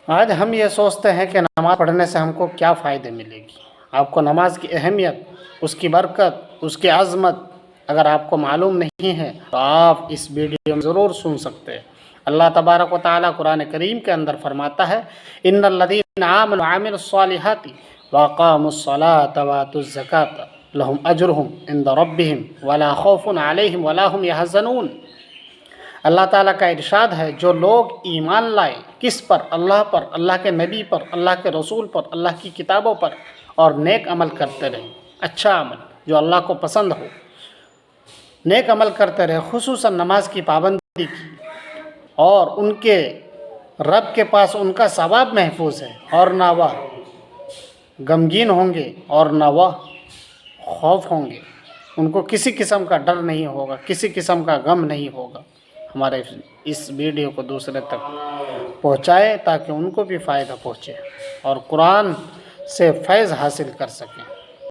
آج ہم یہ سوچتے ہیں کہ نماز پڑھنے سے ہم کو کیا فائدے ملے گی. آپ کو نماز کی اہمیت، اس کی برکت، اس کی عظمت اگر آپ کو معلوم نہیں ہے تو آپ اس ویڈیو میں ضرور سن سکتے ہیں. اللہ تبارک و تعالیٰ قرآن کریم کے اندر فرماتا ہے ان الذین آمنوا وعملوا الصالحات واقاموا الصلاة وآتوا الزکاة لهم اجرهم عند ربهم ولا خوف علیہم ولا هم يحزنون. اللہ تعالیٰ کا ارشاد ہے جو لوگ ایمان لائے کس پر؟ اللہ پر، اللہ کے نبی پر، اللہ کے رسول پر، اللہ کی کتابوں پر، اور نیک عمل کرتے رہے. اچھا عمل جو اللہ کو پسند ہو، نیک عمل کرتے رہے، خصوصاً نماز کی پابندی کی، اور ان کے رب کے پاس ان کا ثواب محفوظ ہے، اور نہ وہ غمگین ہوں گے اور نہ وہ خوف ہوں گے. ان کو کسی قسم کا ڈر نہیں ہوگا، کسی قسم کا غم نہیں ہوگا. ہمارے اس ویڈیو کو دوسرے تک پہنچائے تاکہ ان کو بھی فائدہ پہنچے اور قرآن سے فیض حاصل کر سکیں.